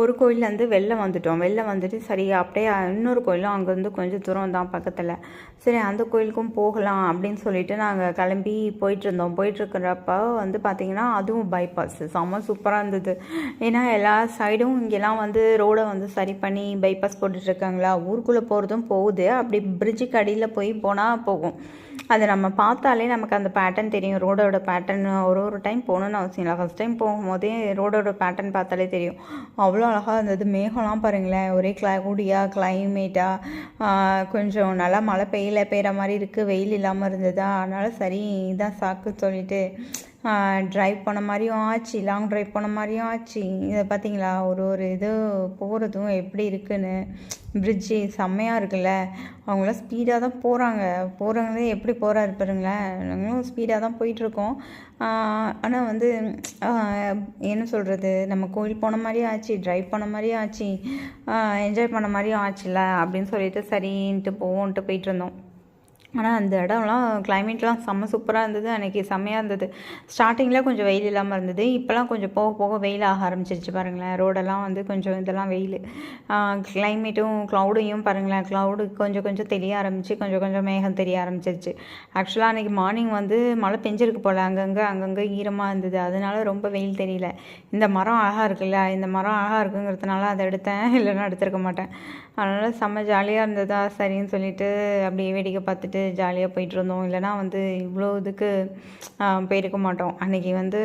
ஒரு கோயிலேருந்து வெளில வந்துட்டோம். வெளில வந்துட்டு சரி அப்படியே இன்னொரு கோயிலும் அங்கேருந்து கொஞ்சம் தூரம் தான் பக்கத்தில். சரி அந்த கோயிலுக்கும் போகலாம் அப்படின்னு சொல்லிட்டு நாங்கள் கிளம்பி போயிட்டுருந்தோம். போயிட்டுருக்கிறப்ப வந்து பார்த்திங்கன்னா அதுவும் பைபாஸ் செம்ம சூப்பராக இருந்தது. ஏன்னா எல்லா சைடும் இங்கெல்லாம் வந்து ரோடை வந்து சரி பண்ணி பைபாஸ் போட்டுட்ருக்காங்களா, ஊருக்குள்ளே போகிறதும் போகுது, அப்படி பிரிட்ஜுக்கு அடியில் போய் போனால் போகும். அதை நம்ம பார்த்தாலே நமக்கு அந்த பேட்டர்ன் தெரியும், ரோடோட பேட்டர்ன். ஒரு டைம் போகணுன்னு அவசியம் இல்லை, ஃபஸ்ட் டைம் போகும்போதே ரோடோட பேட்டர்ன் பார்த்தாலே தெரியும். அவ்வளோ அழகாக இருந்தது. மேகம்லாம் பாருங்களேன், ஒரே கிளவுடியாக கிளைமேட்டாக, கொஞ்சம் நல்லா மழை பெய்கிற மாதிரி இருக்குது, வெயில் இல்லாமல் இருந்ததா, அதனால் சரி இதான் சாக்குன்னு சொல்லிட்டு ட்ரைவ் பண்ண மாதிரியும் ஆச்சு, லாங் ட்ரைவ் பண்ண மாதிரியும் ஆச்சு. இதை பார்த்தீங்களா, ஒரு இது போகிறதும் எப்படி இருக்குன்னு. பிரிட்ஜு செம்மையாக இருக்குல்ல. அவங்களாம் ஸ்பீடாக தான் போகிறவங்களே எப்படி போகிறாரு பாருங்களேன். நாங்களும் ஸ்பீடாக தான் போயிட்டுருக்கோம். ஆனால் வந்து என்ன சொல்கிறது, நம்ம கோயில் போன மாதிரியும் ஆச்சு, ட்ரைவ் பண்ண மாதிரியும் ஆச்சு, என்ஜாய் பண்ண மாதிரியும் ஆச்சுல்ல அப்படின்னு சொல்லிட்டு சரின்ட்டு போவோன்ட்டு போயிட்டு இருந்தோம். ஆனால் அந்த இடம்லாம் கிளைமேட்லாம் செம்ம சூப்பராக இருந்தது. அன்றைக்கி செம்மையாக இருந்தது. ஸ்டார்டிங்கில் கொஞ்சம் வெயில் இல்லாமல் இருந்தது, இப்போலாம் கொஞ்சம் போக போக வெயில் ஆக ஆரம்பிச்சிருச்சு பாருங்களேன். ரோடெல்லாம் வந்து கொஞ்சம் இதெல்லாம் வெயில், கிளைமேட்டும் க்ளவுடையும் பாருங்களேன். க்ளவுடு கொஞ்சம் கொஞ்சம் தெரிய ஆரம்பிச்சு, கொஞ்சம் கொஞ்சம் மேகம் தெரிய ஆரம்பிச்சிருச்சு. ஆக்சுவலாக அன்றைக்கி மார்னிங் வந்து மழை பெஞ்சிருக்கு போல், அங்கங்கே ஈரமாக இருந்தது, அதனால ரொம்ப வெயில் தெரியல. இந்த மரம் அழகாக இருக்குல்ல, இந்த மரம் அழகாக இருக்குங்கிறதுனால அதை எடுத்தேன், இல்லைன்னா எடுத்துருக்க மாட்டேன். அதனால் செம்ம ஜாலியாக இருந்ததா, சரின்னு சொல்லிட்டு அப்படியே வேடிக்கை பார்த்துட்டு ஜாலியாக போயிட்டு இருந்தோம். இல்லைனா வந்து இவ்வளோ இதுக்கு போயிருக்க மாட்டோம். அன்றைக்கி வந்து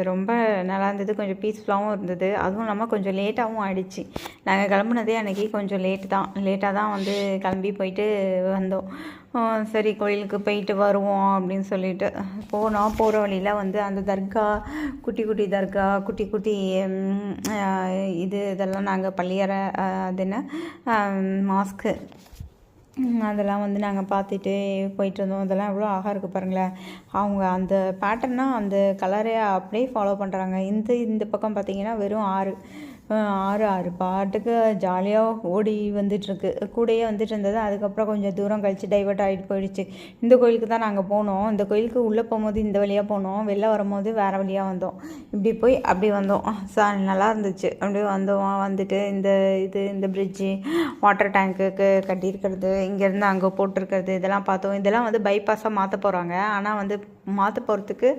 ரொம்ப நல்லா இருந்தது, கொஞ்சம் பீஸ்ஃபுல்லாகவும் இருந்தது. அதுவும் இல்லாமல் கொஞ்சம் லேட்டாகவும் ஆகிடுச்சு. நாங்கள் கிளம்புனதே அன்றைக்கி கொஞ்சம் லேட்டாக தான் வந்து கிளம்பி போயிட்டு வந்தோம். சரி கோயிலுக்கு போயிட்டு வருவோம் அப்படின்னு சொல்லிட்டு போகிற வழியில் வந்து அந்த தர்கா, குட்டி குட்டி தர்கா, குட்டி குட்டி இதெல்லாம் நாங்கள் பள்ளியறை, அது என்ன மாஸ்க்கு, அதெல்லாம் வந்து நாங்கள் பார்த்துட்டு போயிட்டு இருந்தோம். அதெல்லாம் எவ்வளோ அழகாக இருக்குது பாருங்களேன். அவங்க அந்த பேட்டர்னாக அந்த கலரை அப்படியே ஃபாலோ பண்ணுறாங்க. இந்த பக்கம் பார்த்திங்கன்னா வெறும் ஆறு பாட்டுக்கு ஜாலியாக ஓடி வந்துட்டுருக்கு, கூடையே வந்துட்டு இருந்தது. அதுக்கப்புறம் கொஞ்சம் தூரம் கழித்து டைவர்ட் ஆகிட்டு போயிடுச்சு. இந்த கோயிலுக்கு தான் நாங்கள் போனோம். இந்த கோயிலுக்கு உள்ளே போகும்போது இந்த வழியாக போனோம், வெளில வரும்போது வேறு வழியாக வந்தோம். இப்படி போய் அப்படி வந்தோம். நல்லா இருந்துச்சு. அப்படியே வந்துட்டு இந்த பிரிட்ஜு, வாட்டர் டேங்க்குக்கு கட்டியிருக்கிறது, இங்கேருந்து அங்கே போட்டிருக்கிறது, இதெல்லாம் பார்த்தோம். இதெல்லாம் வந்து பைபாஸாக மாற்ற போகிறாங்க. ஆனால் வந்து மாற்ற போகிறதுக்கு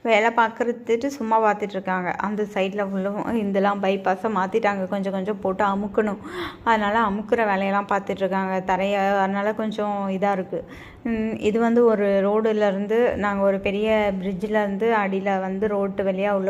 வேலை பார்க்குறதுட்டு சும்மா பார்த்துட்ருக்காங்க. அந்த சைடில் ஃபுல்லும் இதெல்லாம் பைபாஸை மாற்றிட்டாங்க, கொஞ்சம் கொஞ்சம் போட்டு அமுக்கணும். அதனால் அமுக்கிற வேலையெல்லாம் பார்த்துட்ருக்காங்க தரையை. அதனால் கொஞ்சம் இதாக இருக்குது. இது வந்து ஒரு ரோடுலேருந்து நாங்கள் ஒரு பெரிய பிரிட்ஜில் இருந்து அடியில் வந்து ரோட்டு வழியாக உள்ள